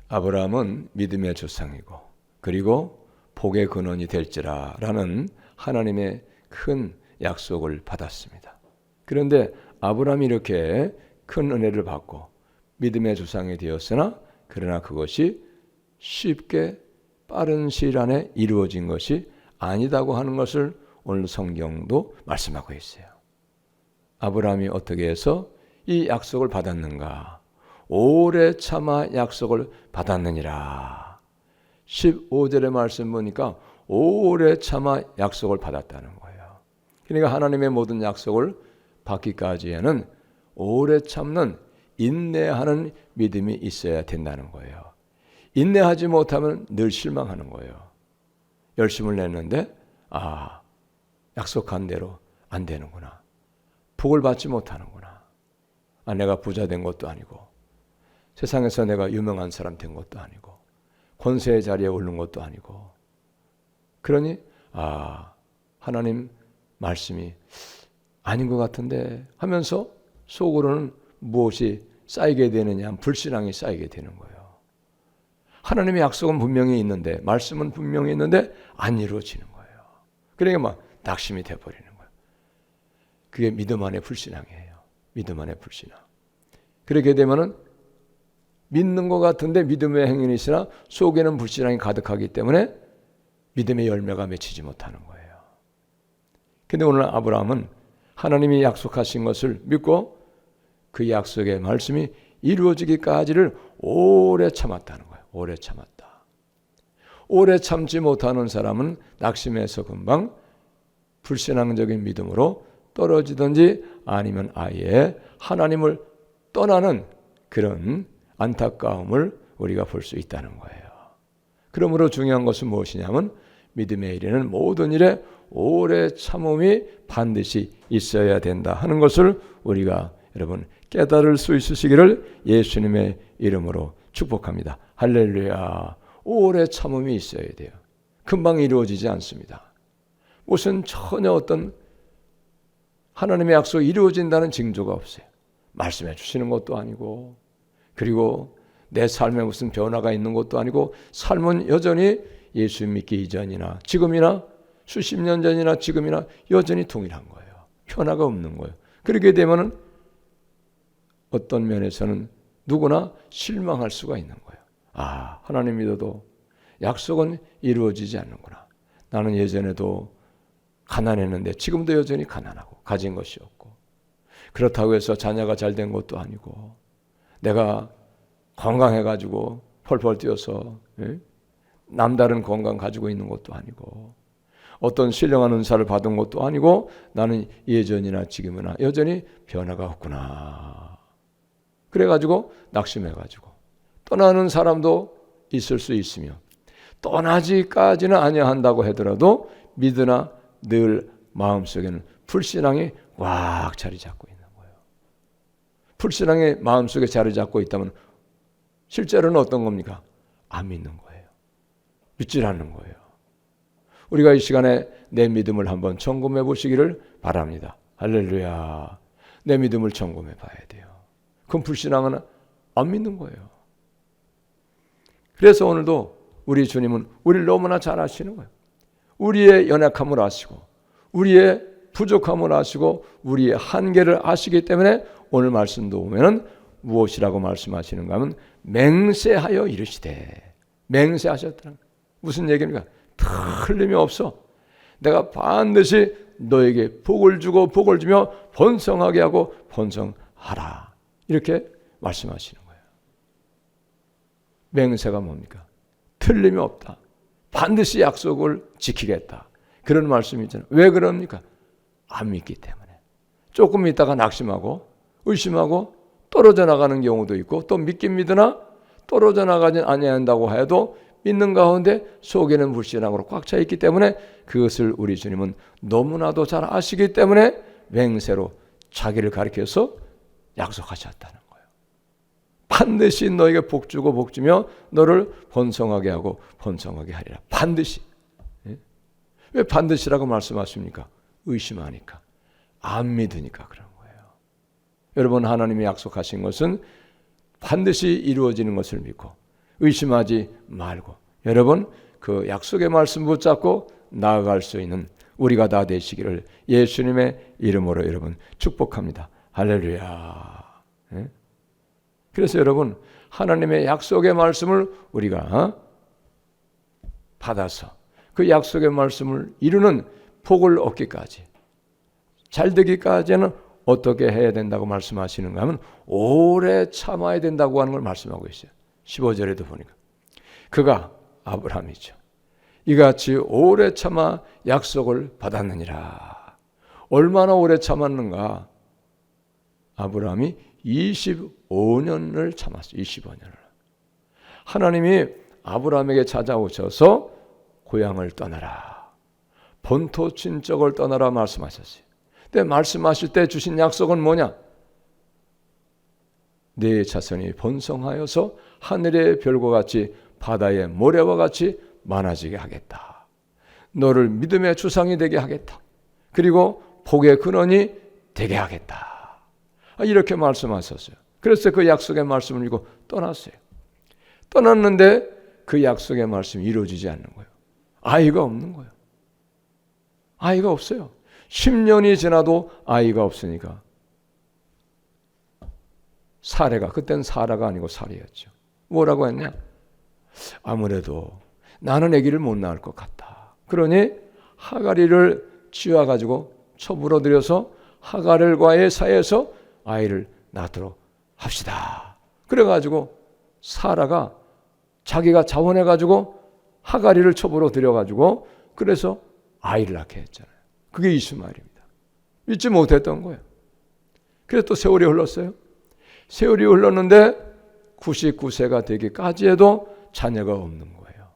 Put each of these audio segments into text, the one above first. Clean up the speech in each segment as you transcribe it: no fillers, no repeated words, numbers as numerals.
아브라함은 믿음의 조상이고 그리고 복의 근원이 될지라 라는 하나님의 큰 약속을 받았습니다. 그런데 아브라함이 이렇게 큰 은혜를 받고 믿음의 조상이 되었으나 그러나 그것이 쉽게 빠른 시일 안에 이루어진 것이 아니다고 하는 것을 오늘 성경도 말씀하고 있어요. 아브라함이 어떻게 해서 이 약속을 받았는가? 오래 참아 약속을 받았느니라. 15절의 말씀 보니까 오래 참아 약속을 받았다는 거예요. 그러니까 하나님의 모든 약속을 받기까지에는 오래 참는 인내하는 믿음이 있어야 된다는 거예요. 인내하지 못하면 늘 실망하는 거예요. 열심을 냈는데 약속한 대로 안 되는구나. 복을 받지 못하는구나. 내가 부자 된 것도 아니고 세상에서 내가 유명한 사람 된 것도 아니고 권세의 자리에 오른 것도 아니고 그러니 하나님 말씀이 아닌 것 같은데 하면서 속으로는 무엇이 쌓이게 되느냐, 불신앙이 쌓이게 되는 거예요. 하나님의 약속은 분명히 있는데 말씀은 분명히 있는데 안 이루어지는 거예요. 그러니까 막 낙심이 돼버리는 거예요. 그게 믿음 안의 불신앙이에요. 믿음 안의 불신앙. 그렇게 되면은 믿는 것 같은데 믿음의 행위는 있으나 속에는 불신앙이 가득하기 때문에 믿음의 열매가 맺히지 못하는 거예요. 근데 오늘 아브라함은 하나님이 약속하신 것을 믿고 그 약속의 말씀이 이루어지기까지를 오래 참았다는 거예요. 오래 참았다. 오래 참지 못하는 사람은 낙심해서 금방 불신앙적인 믿음으로 떨어지든지 아니면 아예 하나님을 떠나는 그런 안타까움을 우리가 볼 수 있다는 거예요. 그러므로 중요한 것은 무엇이냐면 믿음에 이르는 모든 일에 오래 참음이 반드시 있어야 된다 하는 것을 우리가 여러분 깨달을 수 있으시기를 예수님의 이름으로 축복합니다. 할렐루야. 오래 참음이 있어야 돼요. 금방 이루어지지 않습니다. 무슨 전혀 어떤 하나님의 약속이 이루어진다는 징조가 없어요. 말씀해 주시는 것도 아니고 그리고 내 삶에 무슨 변화가 있는 것도 아니고 삶은 여전히 예수 믿기 이전이나 지금이나 수십 년 전이나 지금이나 여전히 동일한 거예요. 변화가 없는 거예요. 그렇게 되면은 어떤 면에서는 누구나 실망할 수가 있는 거예요. 하나님 믿어도 약속은 이루어지지 않는구나. 나는 예전에도 가난했는데 지금도 여전히 가난하고 가진 것이 없고 그렇다고 해서 자녀가 잘 된 것도 아니고 내가 건강해가지고 펄펄 뛰어서 남다른 건강 가지고 있는 것도 아니고 어떤 신령한 은사를 받은 것도 아니고 나는 예전이나 지금이나 여전히 변화가 없구나. 그래가지고 낙심해가지고 떠나는 사람도 있을 수 있으며 떠나지까지는 아니한다고 하더라도 믿으나 늘 마음속에는 불신앙이 꽉 자리 잡고 있는 거예요. 불신앙이 마음속에 자리 잡고 있다면 실제로는 어떤 겁니까? 안 믿는 거예요. 믿질 않는 거예요. 우리가 이 시간에 내 믿음을 한번 점검해 보시기를 바랍니다. 할렐루야. 내 믿음을 점검해 봐야 돼요. 그럼 불신앙은 안 믿는 거예요. 그래서 오늘도 우리 주님은 우리를 너무나 잘 아시는 거예요. 우리의 연약함을 아시고 우리의 부족함을 아시고 우리의 한계를 아시기 때문에 오늘 말씀도 보면은 무엇이라고 말씀하시는가 하면 맹세하여 이르시되 맹세하셨다는 무슨 얘기입니까? 틀림이 없어. 내가 반드시 너에게 복을 주고 복을 주며 번성하게 하고 번성하라. 이렇게 말씀하시는 거예요. 맹세가 뭡니까? 틀림이 없다. 반드시 약속을 지키겠다. 그런 말씀이잖아요. 왜 그럽니까? 안 믿기 때문에. 조금 있다가 낙심하고 의심하고 떨어져 나가는 경우도 있고 또 믿긴 믿으나 떨어져 나가지 아니한다고 해도 믿는 가운데 속에는 불신앙으로 꽉 차 있기 때문에 그것을 우리 주님은 너무나도 잘 아시기 때문에 맹세로 자기를 가리켜서 약속하셨다는 거예요. 반드시 너에게 복 주고 복 주며 너를 번성하게 하고 번성하게 하리라. 반드시. 왜 반드시라고 말씀하십니까? 의심하니까. 안 믿으니까 그런 거예요. 여러분 하나님이 약속하신 것은 반드시 이루어지는 것을 믿고 의심하지 말고 여러분 그 약속의 말씀 붙잡고 나아갈 수 있는 우리가 다 되시기를 예수님의 이름으로 여러분 축복합니다. 할렐루야. 그래서 여러분 하나님의 약속의 말씀을 우리가 받아서 그 약속의 말씀을 이루는 복을 얻기까지 잘 되기까지는 어떻게 해야 된다고 말씀하시는가 하면 오래 참아야 된다고 하는 걸 말씀하고 있어요. 15절에도 보니까 그가 아브라함이죠. 이같이 오래 참아 약속을 받았느니라. 얼마나 오래 참았는가? 아브라함이 25년을 참았어요. 25년을. 하나님이 아브라함에게 찾아오셔서 고향을 떠나라. 본토 친척을 떠나라 말씀하셨어요. 근데 말씀하실 때 주신 약속은 뭐냐? 네 자손이 번성하여서 하늘의 별과 같이 바다의 모래와 같이 많아지게 하겠다. 너를 믿음의 주상이 되게 하겠다. 그리고 복의 근원이 되게 하겠다. 이렇게 말씀하셨어요. 그래서 그 약속의 말씀을 읽고 떠났어요. 떠났는데 그 약속의 말씀이 이루어지지 않는 거예요. 아이가 없는 거예요. 아이가 없어요. 10년이 지나도 아이가 없으니까 사레가, 그때는 사라가 아니고 사리였죠. 뭐라고 했냐? 아무래도 나는 아기를 못 낳을 것 같다. 그러니 하가리를 쥐어가지고 첩으로 들여서 하가릴과의 사이에서 아이를 낳도록 합시다. 그래가지고 사라가 자기가 자원해가지고 하가리를 첩으로 들여가지고 그래서 아이를 낳게 했잖아요. 그게 이스마엘입니다. 믿지 못했던 거예요. 그래서 또 세월이 흘렀어요. 세월이 흘렀는데 99세가 되기까지 해도 자녀가 없는 거예요.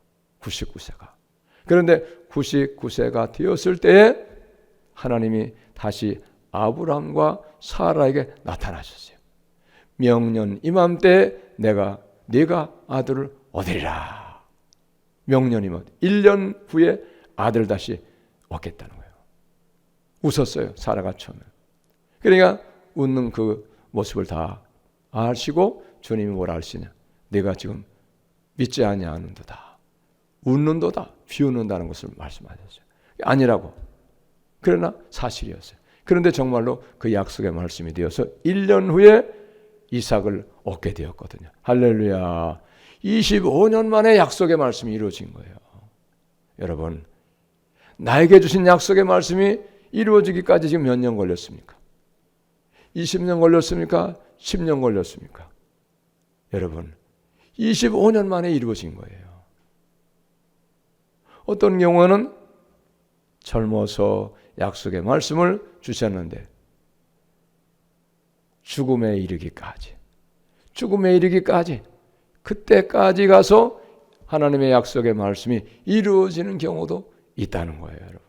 99세가. 그런데 99세가 되었을 때에 하나님이 다시 아브라함과 사라에게 나타나셨어요. 명년 이맘때 네가 아들을 얻으리라. 명년이면 1년 후에 아들 다시 얻겠다는 거예요. 웃었어요. 사라가 처음에. 그러니까 웃는 그 모습을 다 아시고 주님이 뭐라 하시냐? 네가 지금 믿지 아니하는도다. 웃는도다. 비웃는다는 것을 말씀하셨어요. 아니라고. 그러나 사실이었어요. 그런데 정말로 그 약속의 말씀이 되어서 1년 후에 이삭을 얻게 되었거든요. 할렐루야. 25년 만에 약속의 말씀이 이루어진 거예요. 여러분, 나에게 주신 약속의 말씀이 이루어지기까지 지금 몇 년 걸렸습니까? 20년 걸렸습니까? 10년 걸렸습니까? 여러분, 25년 만에 이루어진 거예요. 어떤 경우는 젊어서 약속의 말씀을 주셨는데 죽음에 이르기까지 그때까지 가서 하나님의 약속의 말씀이 이루어지는 경우도 있다는 거예요. 여러분,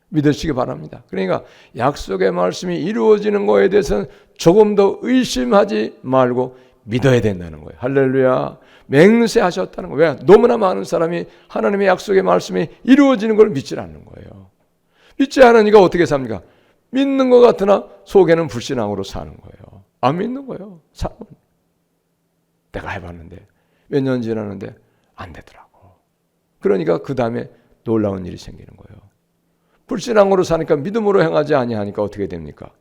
믿으시기 바랍니다. 그러니까 약속의 말씀이 이루어지는 거에 대해서는 조금 더 의심하지 말고 믿어야 된다는 거예요. 할렐루야. 맹세하셨다는 거예요. 왜? 너무나 많은 사람이 하나님의 약속의 말씀이 이루어지는 걸 믿지 않는 거예요. 믿지 않으니까 어떻게 삽니까? 믿는 것 같으나 속에는 불신앙으로 사는 거예요. 안 믿는 거예요. 사람은. 내가 해봤는데 몇 년 지났는데 안 되더라고. 그러니까 그 다음에 놀라운 일이 생기는 거예요. 불신앙으로 사니까 믿음으로 행하지 아니하니까 어떻게 됩니까?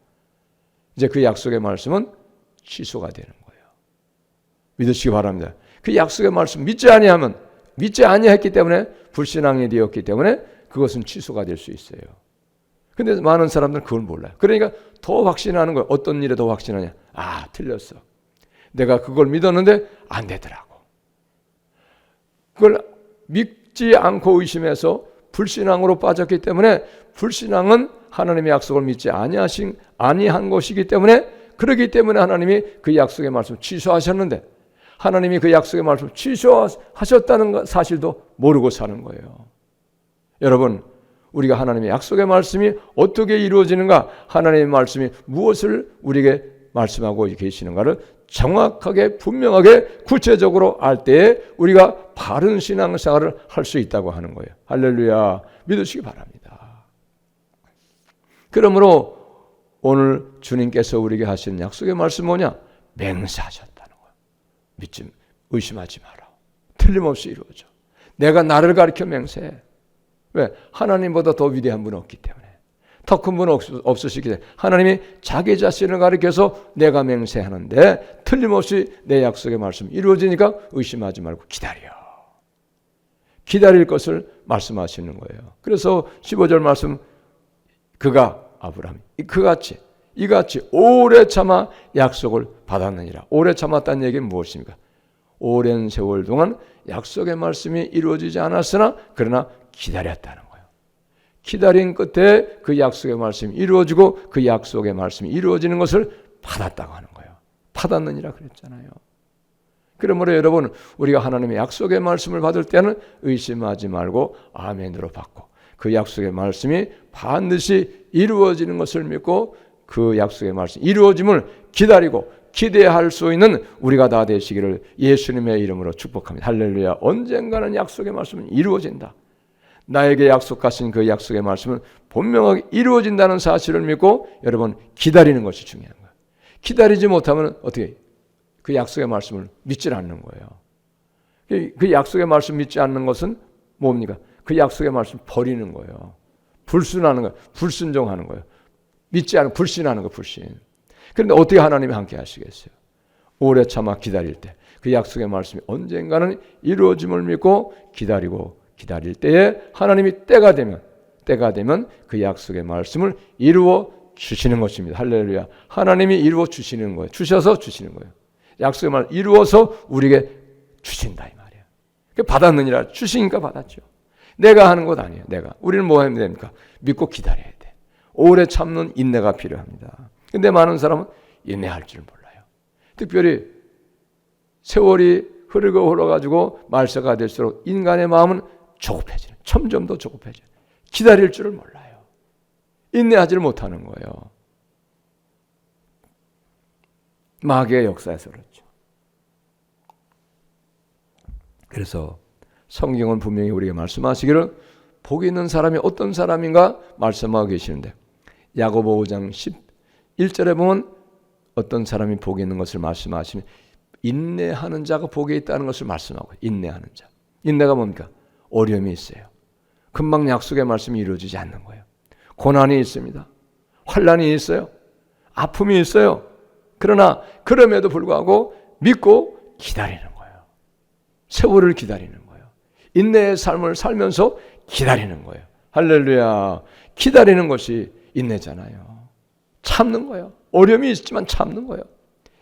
이제 그 약속의 말씀은 취소가 되는 거예요. 믿으시기 바랍니다. 그 약속의 말씀 믿지 아니했기 때문에 불신앙이 되었기 때문에 그것은 취소가 될 수 있어요. 근데 많은 사람들은 그걸 몰라요. 그러니까 더 확신하는 거예요. 어떤 일에 더 확신하냐? 아, 틀렸어. 내가 그걸 믿었는데 안 되더라고. 그걸 믿지 않고 의심해서 불신앙으로 빠졌기 때문에 불신앙은 하나님의 약속을 믿지 아니한 것이기 때문에 그렇기 때문에 하나님이 그 약속의 말씀을 취소하셨는데 하나님이 그 약속의 말씀을 취소하셨다는 사실도 모르고 사는 거예요. 여러분, 우리가 하나님의 약속의 말씀이 어떻게 이루어지는가, 하나님의 말씀이 무엇을 우리에게 말씀하고 계시는가를 정확하게 분명하게 구체적으로 알 때에 우리가 바른 신앙생활을 할 수 있다고 하는 거예요. 할렐루야. 믿으시기 바랍니다. 그러므로 오늘 주님께서 우리에게 하신 약속의 말씀 뭐냐? 맹세하셨다는 거예요. 의심하지 마라. 틀림없이 이루어져. 내가 나를 가리켜 맹세해. 왜? 하나님보다 더 위대한 분은 없기 때문에. 더 큰 분은 없으시기 때문에 하나님이 자기 자신을 가리켜서 내가 맹세하는데 틀림없이 내 약속의 말씀이 이루어지니까 의심하지 말고 기다려. 기다릴 것을 말씀하시는 거예요. 그래서 15절 말씀, 그가 아브라함이 이같이 오래 참아 약속을 받았느니라. 오래 참았다는 얘기는 무엇입니까? 오랜 세월 동안 약속의 말씀이 이루어지지 않았으나 그러나 기다렸다는 거예요. 기다린 끝에 그 약속의 말씀이 이루어지고 그 약속의 말씀이 이루어지는 것을 받았다고 하는 거예요. 받았느니라 그랬잖아요. 그러므로 여러분, 우리가 하나님의 약속의 말씀을 받을 때는 의심하지 말고 아멘으로 받고 그 약속의 말씀이 반드시 이루어지는 것을 믿고 그 약속의 말씀이 이루어짐을 기다리고 기대할 수 있는 우리가 다 되시기를 예수님의 이름으로 축복합니다. 할렐루야. 언젠가는 약속의 말씀은 이루어진다. 나에게 약속하신 그 약속의 말씀은 분명하게 이루어진다는 사실을 믿고 여러분 기다리는 것이 중요한 거예요. 기다리지 못하면 어떻게 그 약속의 말씀을 믿지 않는 거예요. 그 약속의 말씀 믿지 않는 것은 뭡니까? 그 약속의 말씀 버리는 거예요. 불순하는 거예요. 불순종하는 거예요. 믿지 않고 불신하는 거예요. 불신. 그런데 어떻게 하나님이 함께 하시겠어요? 오래 참아 기다릴 때 그 약속의 말씀이 언젠가는 이루어짐을 믿고 기다릴 때에 하나님이 때가 되면 그 약속의 말씀을 이루어 주시는 것입니다. 할렐루야. 하나님이 이루어 주시는 거예요. 주셔서 주시는 거예요. 약속의 말 이루어서 우리에게 주신다 이 말이에요. 받았느니라. 주시니까 받았죠. 내가 하는 것 아니에요. 우리는 뭐 하면 됩니까? 믿고 기다려야 돼. 오래 참는 인내가 필요합니다. 근데 많은 사람은 인내할 줄 몰라요. 특별히 세월이 흘러가지고 말세가 될수록 인간의 마음은 조급해지는, 점점 더 조급해져요. 기다릴 줄을 몰라요. 인내하지를 못하는 거예요. 마귀의 역사에서 그렇죠. 그래서 성경은 분명히 우리에게 말씀하시기를 복이 있는 사람이 어떤 사람인가 말씀하고 계시는데 야고보 5장 11절에 보면 어떤 사람이 복이 있는 것을 말씀하시면 인내하는 자가 복이 있다는 것을 말씀하고 인내하는 자. 인내가 뭡니까? 어려움이 있어요. 금방 약속의 말씀이 이루어지지 않는 거예요. 고난이 있습니다. 환난이 있어요. 아픔이 있어요. 그러나 그럼에도 불구하고 믿고 기다리는 거예요. 세월을 기다리는 거예요. 인내의 삶을 살면서 기다리는 거예요. 할렐루야. 기다리는 것이 인내잖아요. 참는 거예요. 어려움이 있지만 참는 거예요.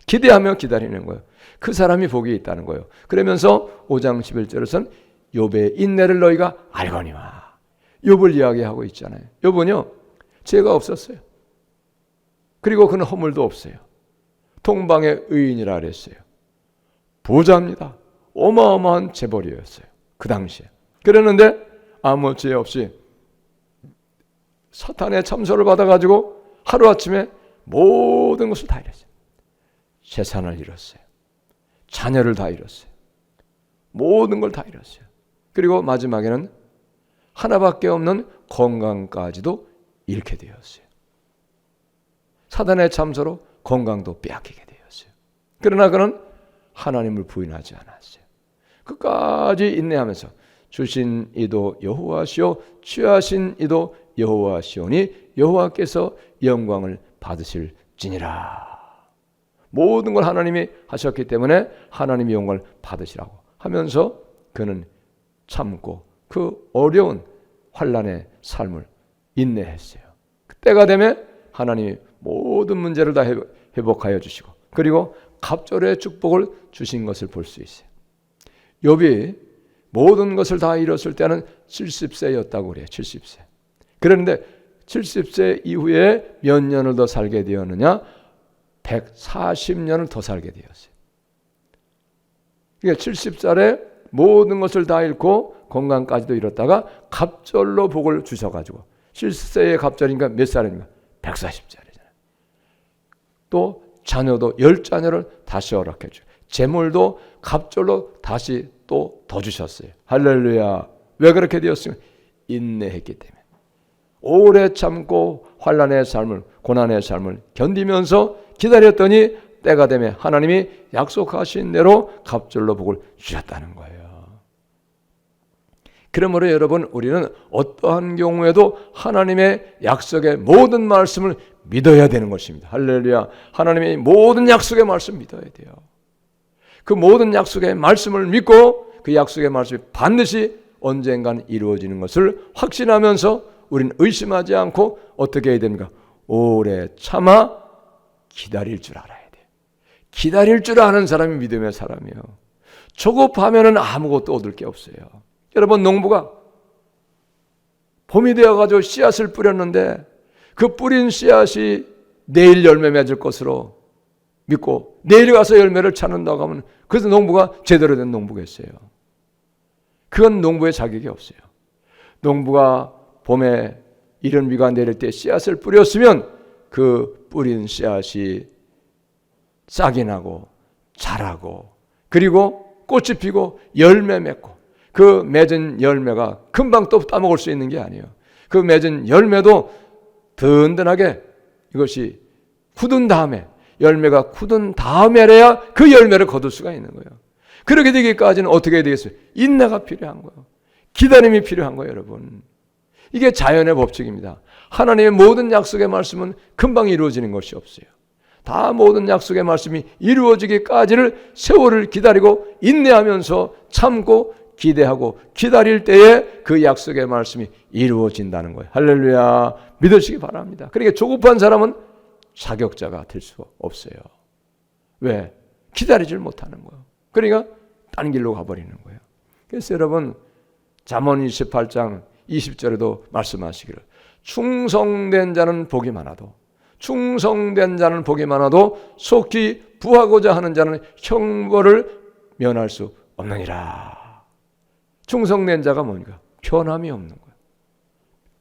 기대하며 기다리는 거예요. 그 사람이 복이 있다는 거예요. 그러면서 5장 11절에서는 욥의 인내를 너희가 알거니와. 욥을 이야기하고 있잖아요. 욥은요 죄가 없었어요. 그리고 그는 허물도 없어요. 동방의 의인이라 그랬어요. 부자입니다. 어마어마한 재벌이었어요. 그 당시에. 그랬는데 아무 죄 없이 사탄의 참소를 받아가지고 하루아침에 모든 것을 다 잃었어요. 재산을 잃었어요. 자녀를 다 잃었어요. 모든 걸 다 잃었어요. 그리고 마지막에는 하나밖에 없는 건강까지도 잃게 되었어요. 사단의 참소로 건강도 빼앗기게 되었어요. 그러나 그는 하나님을 부인하지 않았어요. 끝까지 인내하면서 주신 이도 여호와시오 취하신 이도 여호와시오니 여호와께서 영광을 받으실지니라. 모든 걸 하나님이 하셨기 때문에 하나님이 영광을 받으시라고 하면서 그는 참고 그 어려운 환난의 삶을 인내했어요. 그때가 되면 하나님이 모든 문제를 다 회복하여 주시고 그리고 갑절의 축복을 주신 것을 볼 수 있어요. 욥이 모든 것을 다 잃었을 때는 70세였다고 그래요. 70세. 그런데 70세 이후에 몇 년을 더 살게 되었느냐? 140년을 더 살게 되었어요. 그러니까 70살에 모든 것을 다 잃고 건강까지도 잃었다가 갑절로 복을 주셔가지고 70세의 갑절이니까 몇 살입니까? 140살이잖아요. 또 자녀도 10자녀를 다시 허락해 줘요. 재물도 갑절로 다시 또 더 주셨어요. 할렐루야. 왜 그렇게 되었습니까? 인내했기 때문에. 오래 참고 환난의 삶을, 고난의 삶을 견디면서 기다렸더니 때가 되면 하나님이 약속하신 대로 갑절로 복을 주셨다는 거예요. 그러므로 여러분, 우리는 어떠한 경우에도 하나님의 약속의 모든 말씀을 믿어야 되는 것입니다. 할렐루야. 하나님의 모든 약속의 말씀 믿어야 돼요. 그 모든 약속의 말씀을 믿고 그 약속의 말씀이 반드시 언젠간 이루어지는 것을 확신하면서 우리는 의심하지 않고 어떻게 해야 됩니까? 오래 참아 기다릴 줄 알아야 돼요. 기다릴 줄 아는 사람이 믿음의 사람이에요. 조급하면은 아무것도 얻을 게 없어요. 여러분, 농부가 봄이 되어가지고 씨앗을 뿌렸는데 그 뿌린 씨앗이 내일 열매 맺을 것으로 믿고 내일 가서 열매를 찾는다고 하면 그래서 농부가 제대로 된 농부겠어요. 그건 농부의 자격이 없어요. 농부가 봄에 이른 비가 내릴 때 씨앗을 뿌렸으면 그 뿌린 씨앗이 싹이 나고 자라고 그리고 꽃이 피고 열매 맺고 그 맺은 열매가 금방 또 따먹을 수 있는 게 아니에요. 그 맺은 열매도 든든하게 이것이 굳은 다음에 열매가 굳은 다음에야 그 열매를 거둘 수가 있는 거예요. 그렇게 되기까지는 어떻게 해야 되겠어요? 인내가 필요한 거예요. 기다림이 필요한 거예요, 여러분. 이게 자연의 법칙입니다. 하나님의 모든 약속의 말씀은 금방 이루어지는 것이 없어요. 다 모든 약속의 말씀이 이루어지기까지를 세월을 기다리고 인내하면서 참고 기대하고 기다릴 때에 그 약속의 말씀이 이루어진다는 거예요. 할렐루야. 믿으시기 바랍니다. 그러니까 조급한 사람은 자격자가 될 수가 없어요. 왜? 기다리질 못하는 거예요. 그러니까 딴 길로 가버리는 거예요. 그래서 여러분, 잠언 28장 20절에도 말씀하시기를 충성된 자는 복이 많아도 충성된 자는 복이 많아도 속히 부하고자 하는 자는 형벌을 면할 수 없느니라. 충성된 자가 뭡니까? 변함이 없는 거예요.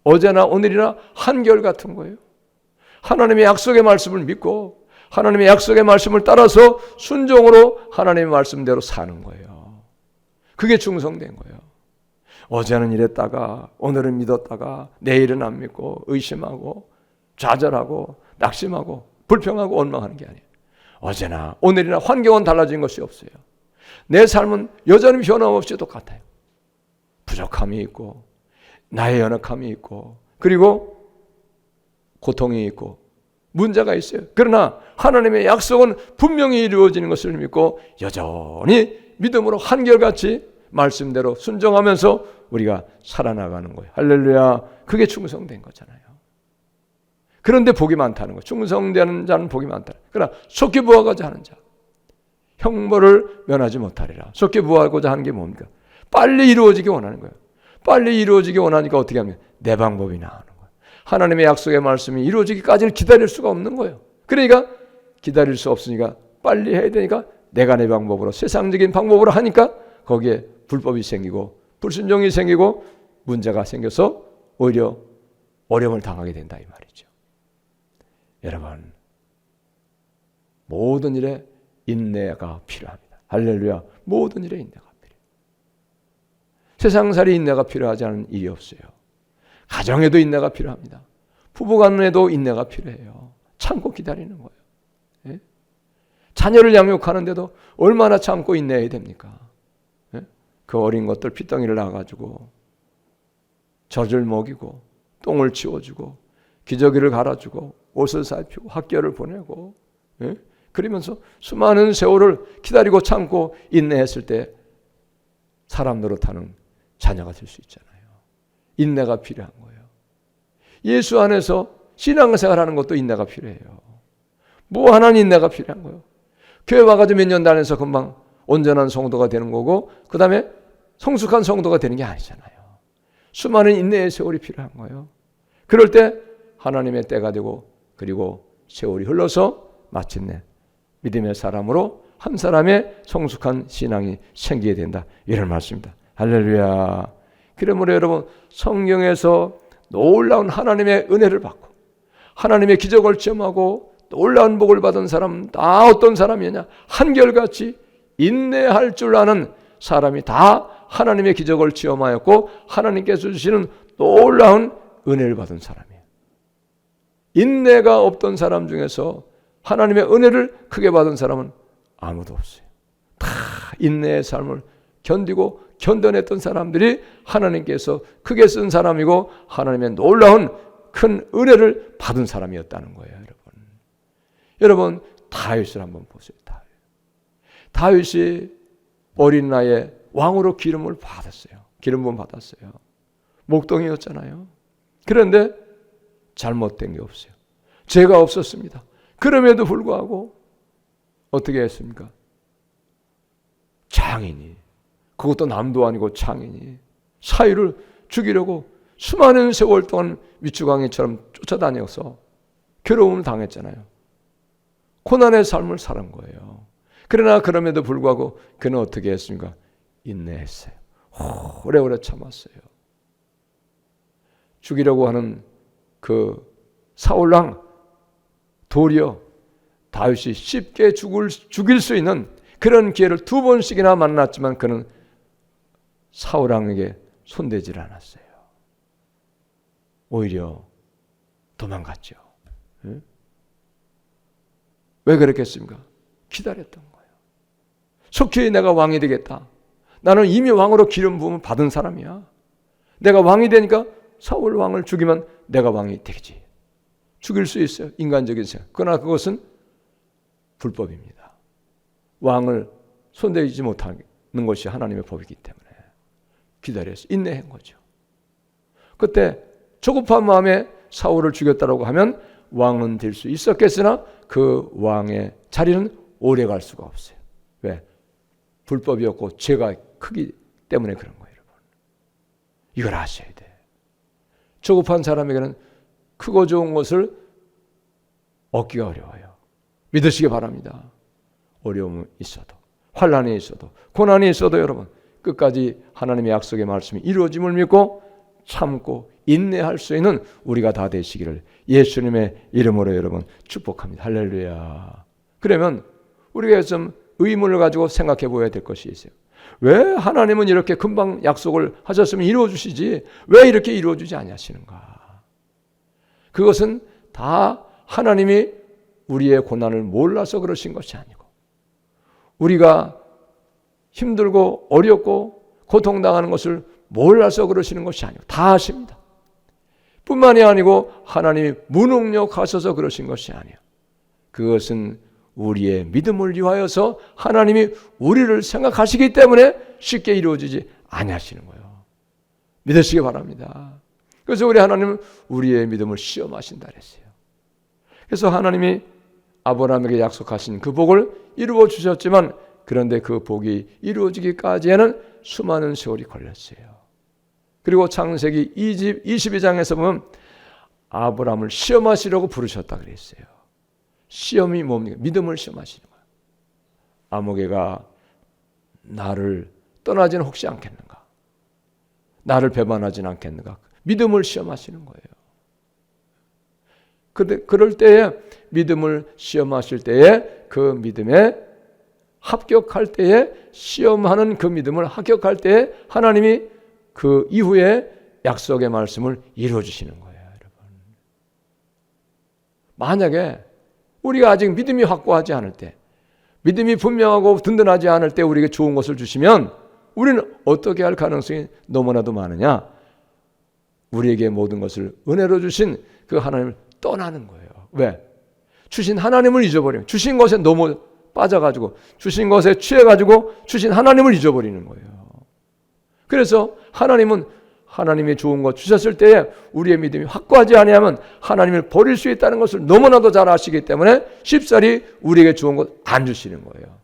어제나 오늘이나 한결같은 거예요. 하나님의 약속의 말씀을 믿고 하나님의 약속의 말씀을 따라서 순종으로 하나님의 말씀대로 사는 거예요. 그게 충성된 거예요. 어제는 이랬다가 오늘은 믿었다가 내일은 안 믿고 의심하고 좌절하고 낙심하고 불평하고 원망하는 게 아니에요. 어제나 오늘이나 환경은 달라진 것이 없어요. 내 삶은 여전히 변함없이 똑같아요. 부족함이 있고 나의 연약함이 있고 그리고 고통이 있고 문제가 있어요. 그러나 하나님의 약속은 분명히 이루어지는 것을 믿고 여전히 믿음으로 한결같이 말씀대로 순종하면서 우리가 살아나가는 거예요. 할렐루야. 그게 충성된 거잖아요. 그런데 복이 많다는 거예요. 충성되는 자는 복이 많다. 그러나 속히 부하고자 하는 자 형벌을 면하지 못하리라. 속히 부하고자 하는 게 뭡니까? 빨리 이루어지기 원하는 거예요. 빨리 이루어지기 원하니까 어떻게 하면 내 방법이 나오는 거예요. 하나님의 약속의 말씀이 이루어지기까지는 기다릴 수가 없는 거예요. 그러니까 기다릴 수 없으니까 빨리 해야 되니까 내가 내 방법으로 세상적인 방법으로 하니까 거기에 불법이 생기고 불순종이 생기고 문제가 생겨서 오히려 어려움을 당하게 된다 이 말이죠. 여러분, 모든 일에 인내가 필요합니다. 할렐루야. 모든 일에 인내가 필요해요. 세상살이 인내가 필요하지 않은 일이 없어요. 가정에도 인내가 필요합니다. 부부간에도 인내가 필요해요. 참고 기다리는 거예요. 예? 자녀를 양육하는데도 얼마나 참고 인내해야 됩니까? 예? 그 어린 것들 핏덩이를 놔가지고 젖을 먹이고 똥을 치워주고 기저귀를 갈아주고 옷을 살피고 학교를 보내고 예? 그러면서 수많은 세월을 기다리고 참고 인내했을 때 사람 노릇하는 자녀가 될 수 있잖아요. 인내가 필요한 거예요. 예수 안에서 신앙생활하는 것도 인내가 필요해요. 무한한 인내가 필요한 거예요. 교회 와가지고 몇 년 다녀서 금방 온전한 성도가 되는 거고 그 다음에 성숙한 성도가 되는 게 아니잖아요. 수많은 인내의 세월이 필요한 거예요. 그럴 때 하나님의 때가 되고 그리고 세월이 흘러서 마침내 믿음의 사람으로 한 사람의 성숙한 신앙이 생기게 된다. 이런 말씀입니다. 할렐루야. 그러므로 여러분 성경에서 놀라운 하나님의 은혜를 받고 하나님의 기적을 체험하고 놀라운 복을 받은 사람 다 어떤 사람이냐? 한결같이 인내할 줄 아는 사람이 다 하나님의 기적을 체험하였고 하나님께서 주시는 놀라운 은혜를 받은 사람이에요. 인내가 없던 사람 중에서 하나님의 은혜를 크게 받은 사람은 아무도 없어요. 다 인내의 삶을 견디고 견뎌냈던 사람들이 하나님께서 크게 쓴 사람이고 하나님의 놀라운 큰 은혜를 받은 사람이었다는 거예요. 여러분 다윗을 한번 보세요. 다윗이 어린 나이에 왕으로 기름을 받았어요. 기름 부음 받았어요. 목동이었잖아요. 그런데 잘못된 게 없어요. 죄가 없었습니다. 그럼에도 불구하고 어떻게 했습니까? 장인이, 그것도 남도 아니고 장인이 사위를 죽이려고 수많은 세월 동안 미추광이처럼 쫓아다녀서 괴로움을 당했잖아요. 고난의 삶을 사는 거예요. 그러나 그럼에도 불구하고 그는 어떻게 했습니까? 인내했어요. 오래오래 참았어요. 죽이려고 하는 그 사울왕 도리어 다윗이 쉽게 죽일 수 있는 그런 기회를 2번씩이나 만났지만 그는 사울왕에게 손대질 않았어요. 오히려 도망갔죠. 왜 그랬겠습니까? 기다렸던 거예요. 속히 내가 왕이 되겠다. 나는 이미 왕으로 기름 부음을 받은 사람이야. 내가 왕이 되니까 사울 왕을 죽이면 내가 왕이 되겠지. 죽일 수 있어요. 인간적인 생각. 그러나 그것은 불법입니다. 왕을 손대지 못하는 것이 하나님의 법이기 때문에 기다려서 인내한 거죠. 그때 조급한 마음에 사울을 죽였다고 하면 왕은 될 수 있었겠으나 그 왕의 자리는 오래 갈 수가 없어요. 왜? 불법이었고 죄가 크기 때문에 그런 거예요. 여러분. 이걸 아셔야 돼. 조급한 사람에게는 크고 좋은 것을 얻기가 어려워요. 믿으시기 바랍니다. 어려움이 있어도, 환난이 있어도, 고난이 있어도 여러분 끝까지 하나님의 약속의 말씀이 이루어짐을 믿고 참고 인내할 수 있는 우리가 다 되시기를 예수님의 이름으로 여러분 축복합니다. 할렐루야. 그러면 우리가 좀 의문을 가지고 생각해 보아야 될 것이 있어요. 왜 하나님은 이렇게 금방 약속을 하셨으면 이루어 주시지 왜 이렇게 이루어 주지 아니하시는가? 그것은 다 하나님이 우리의 고난을 몰라서 그러신 것이 아니고 우리가 힘들고 어렵고 고통당하는 것을 몰라서 그러시는 것이 아니고 다 아십니다. 뿐만이 아니고 하나님이 무능력하셔서 그러신 것이 아니에요. 그것은 우리의 믿음을 위하여서 하나님이 우리를 생각하시기 때문에 쉽게 이루어지지 아니하시는 거예요. 믿으시기 바랍니다. 그래서 우리 하나님은 우리의 믿음을 시험하신다 그랬어요. 그래서 하나님이 아브라함에게 약속하신 그 복을 이루어 주셨지만 그런데 그 복이 이루어지기까지에는 수많은 세월이 걸렸어요. 그리고 창세기 22장에서 보면 아브라함을 시험하시려고 부르셨다 그랬어요. 시험이 뭡니까? 믿음을 시험하시는 거예요. 아모개가 나를 떠나지는 혹시 않겠는가? 나를 배반하지는 않겠는가? 믿음을 시험하시는 거예요. 그럴 때에 믿음을 시험하실 때에 그 믿음에 합격할 때에 시험하는 그 믿음을 합격할 때에 하나님이 그 이후에 약속의 말씀을 이루어 주시는 거예요, 여러분. 만약에 우리가 아직 믿음이 확고하지 않을 때, 믿음이 분명하고 든든하지 않을 때 우리에게 좋은 것을 주시면 우리는 어떻게 할 가능성이 너무나도 많으냐? 우리에게 모든 것을 은혜로 주신 그 하나님을 떠나는 거예요. 왜? 주신 하나님을 잊어버려요. 주신 것에 너무 빠져가지고 주신 것에 취해가지고 주신 하나님을 잊어버리는 거예요. 그래서 하나님은 하나님이 좋은 것 주셨을 때에 우리의 믿음이 확고하지 아니하면 하나님을 버릴 수 있다는 것을 너무나도 잘 아시기 때문에 쉽사리 우리에게 좋은 것 안 주시는 거예요.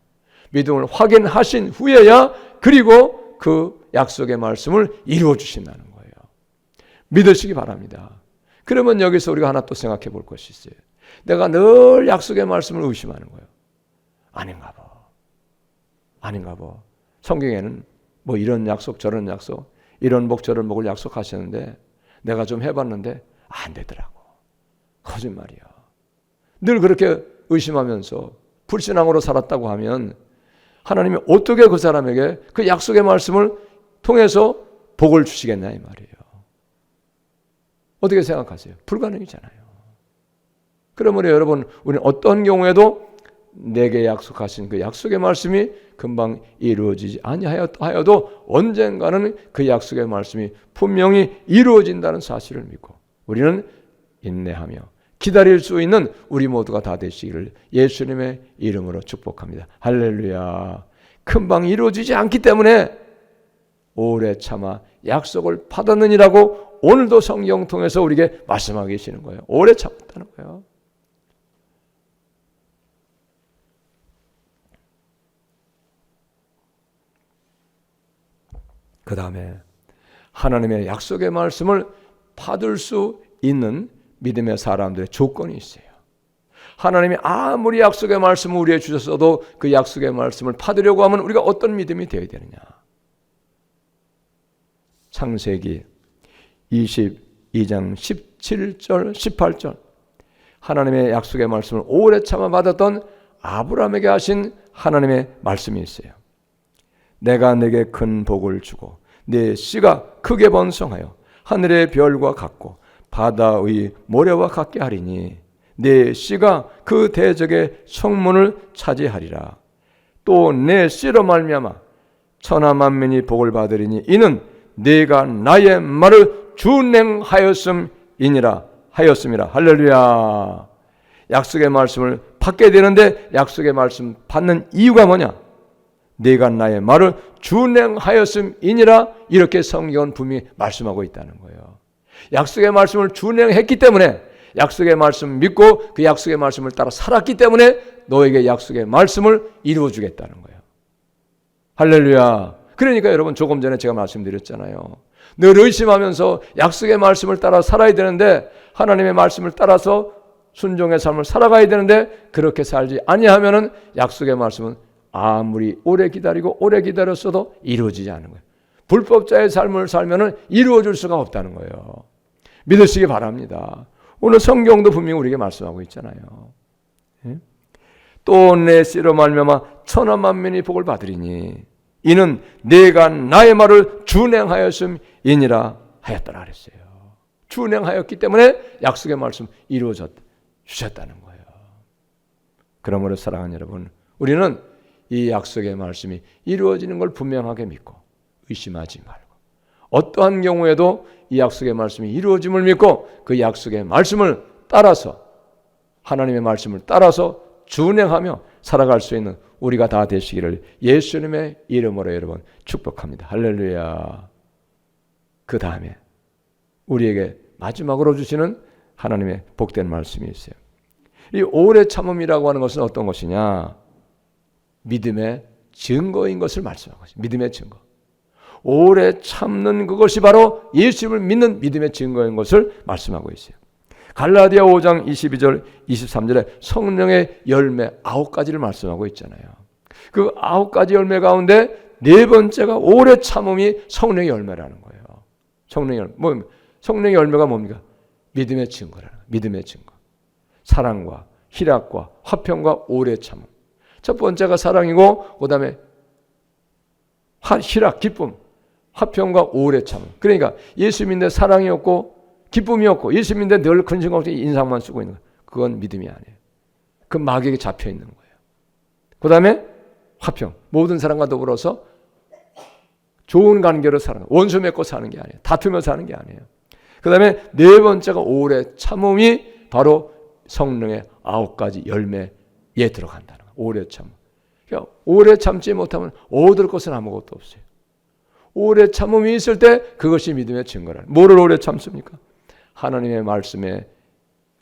믿음을 확인하신 후에야 그리고 그 약속의 말씀을 이루어 주신다는 거예요. 믿으시기 바랍니다. 그러면 여기서 우리가 하나 또 생각해 볼 것이 있어요. 내가 늘 약속의 말씀을 의심하는 거예요. 아닌가 봐. 아닌가 봐. 성경에는 뭐 이런 약속 저런 약속 이런 복 저런 복을 약속하셨는데 내가 좀 해봤는데 안 되더라고. 거짓말이야. 늘 그렇게 의심하면서 불신앙으로 살았다고 하면 하나님이 어떻게 그 사람에게 그 약속의 말씀을 통해서 복을 주시겠냐 이 말이에요. 어떻게 생각하세요? 불가능이잖아요. 그러므로 여러분 우리는 어떤 경우에도 내게 약속하신 그 약속의 말씀이 금방 이루어지지 아니하여도 언젠가는 그 약속의 말씀이 분명히 이루어진다는 사실을 믿고 우리는 인내하며 기다릴 수 있는 우리 모두가 다 되시기를 예수님의 이름으로 축복합니다. 할렐루야. 금방 이루어지지 않기 때문에 오래 참아 약속을 받았느니라고 오늘도 성경 통해서 우리에게 말씀하고 계시는 거예요. 오래 참았다는 거예요. 그 다음에 하나님의 약속의 말씀을 받을 수 있는 믿음의 사람들의 조건이 있어요. 하나님이 아무리 약속의 말씀을 우리에게 주셨어도 그 약속의 말씀을 받으려고 하면 우리가 어떤 믿음이 되어야 되느냐. 창세기 22장 17절 18절 하나님의 약속의 말씀을 오래 참아 받았던 아브라함에게 하신 하나님의 말씀이 있어요. 내가 네게 큰 복을 주고 네 씨가 크게 번성하여 하늘의 별과 같고 바다의 모래와 같게 하리니 네 씨가 그 대적의 성문을 차지하리라. 또 내 씨로 말미암아 천하 만민이 복을 받으리니 이는 네가 나의 말을 준행하였음이니라 하였음이라. 할렐루야. 약속의 말씀을 받게 되는데 약속의 말씀 받는 이유가 뭐냐? 네가 나의 말을 준행하였음이니라. 이렇게 성경은 분명히 말씀하고 있다는 거예요. 약속의 말씀을 준행했기 때문에 약속의 말씀 믿고 그 약속의 말씀을 따라 살았기 때문에 너에게 약속의 말씀을 이루어 주겠다는 거예요. 할렐루야. 그러니까 여러분 조금 전에 제가 말씀드렸잖아요. 늘 의심하면서 약속의 말씀을 따라 살아야 되는데 하나님의 말씀을 따라서 순종의 삶을 살아가야 되는데 그렇게 살지 아니하면은 약속의 말씀은 아무리 오래 기다리고 오래 기다렸어도 이루어지지 않는 거예요. 불법자의 삶을 살면은 이루어질 수가 없다는 거예요. 믿으시기 바랍니다. 오늘 성경도 분명히 우리에게 말씀하고 있잖아요. 또 내 씨로 말미암아 천하 만민이 복을 받으리니 이는 내가 나의 말을 준행하였음이니라 하였더라 그랬어요. 준행하였기 때문에 약속의 말씀 주셨다는 거예요. 그러므로 사랑하는 여러분, 우리는 이 약속의 말씀이 이루어지는 걸 분명하게 믿고 의심하지 말고 어떠한 경우에도 이 약속의 말씀이 이루어짐을 믿고 그 약속의 말씀을 따라서 하나님의 말씀을 따라서 준행하며 살아갈 수 있는 우리가 다 되시기를 예수님의 이름으로 여러분 축복합니다. 할렐루야. 그 다음에 우리에게 마지막으로 주시는 하나님의 복된 말씀이 있어요. 이 오래 참음이라고 하는 것은 어떤 것이냐? 믿음의 증거인 것을 말씀하고 있어요. 믿음의 증거. 오래 참는 그것이 바로 예수님을 믿는 믿음의 증거인 것을 말씀하고 있어요. 갈라디아 5장 22절 23절에 성령의 열매 9가지를 말씀하고 있잖아요. 그 9가지 열매 가운데 네 번째가 오래 참음이 성령의 열매라는 거예요. 성령의 열매가 뭡니까? 믿음의 증거라는 거예요. 믿음의 증거. 사랑과 희락과 화평과 오래 참음. 첫 번째가 사랑이고 그 다음에 희락, 기쁨, 화평과 오래 참음. 그러니까 예수 믿는데 사랑이 없고 기쁨이 없고 예수 믿는데 늘 근심 걱정 인상만 쓰고 있는 거예요. 그건 믿음이 아니에요. 그 마귀에게 잡혀 있는 거예요. 그 다음에 화평. 모든 사람과 더불어서 좋은 관계로 사는 거예요. 원수 맺고 사는 게 아니에요. 다투며 사는 게 아니에요. 그 다음에 네 번째가 오래 참음이 바로 성령의 9가지 열매에 들어간다는 거예요. 오래 참음. 그러니까 오래 참지 못하면 얻을 것은 아무것도 없어요. 오래 참음이 있을 때 그것이 믿음의 증거라는. 뭐를 오래 참습니까? 하나님의 말씀에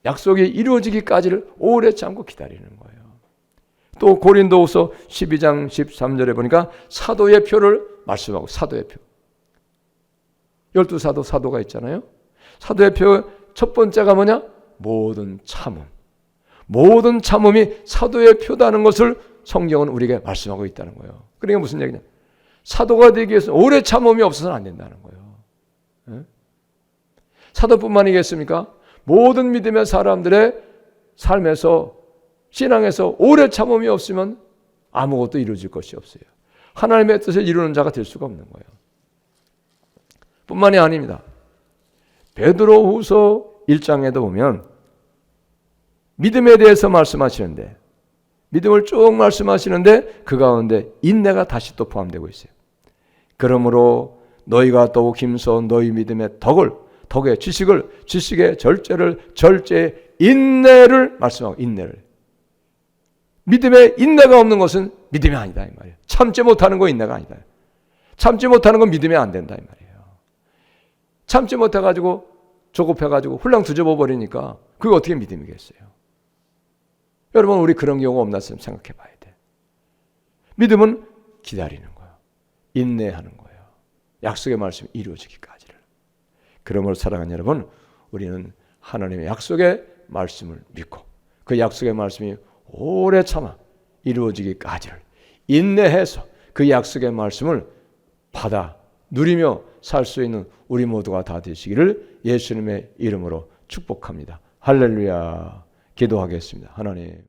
약속이 이루어지기까지를 오래 참고 기다리는 거예요. 또 고린도후서 12장 13절에 보니까 사도의 표를 말씀하고 사도의 표. 12사도 사도가 있잖아요. 사도의 표 첫 번째가 뭐냐? 모든 참음. 모든 참음이 사도의 표다는 것을 성경은 우리에게 말씀하고 있다는 거예요. 그러니까 무슨 얘기냐? 사도가 되기 위해서 오래 참음이 없어서는 안 된다는 거예요. 사도뿐만이겠습니까? 모든 믿음의 사람들의 삶에서 신앙에서 오래 참음이 없으면 아무것도 이루어질 것이 없어요. 하나님의 뜻을 이루는 자가 될 수가 없는 거예요. 뿐만이 아닙니다. 베드로후서 1장에도 보면 믿음에 대해서 말씀하시는데 믿음을 쭉 말씀하시는데 그 가운데 인내가 다시 또 포함되고 있어요. 그러므로 너희가 더욱 힘써 너희 믿음의 덕의 지식의 절제의 인내를 말씀하고, 인내를. 믿음에 인내가 없는 것은 믿음이 아니다 이 말이에요. 참지 못하는 건 인내가 아니다. 참지 못하는 건 믿음이 안 된다 이 말이에요. 참지 못해가지고 조급해가지고 훌랑 뒤집어 버리니까 그게 어떻게 믿음이겠어요? 여러분, 우리 그런 경우가 없나 생각해 봐야 돼. 믿음은 기다리는 거예요. 인내하는 거예요. 약속의 말씀이 이루어지기까지를. 그러므로 사랑하는 여러분, 우리는 하나님의 약속의 말씀을 믿고 그 약속의 말씀이 오래 참아 이루어지기까지를 인내해서 그 약속의 말씀을 받아 누리며 살 수 있는 우리 모두가 다 되시기를 예수님의 이름으로 축복합니다. 할렐루야. 기도하겠습니다. 하나님.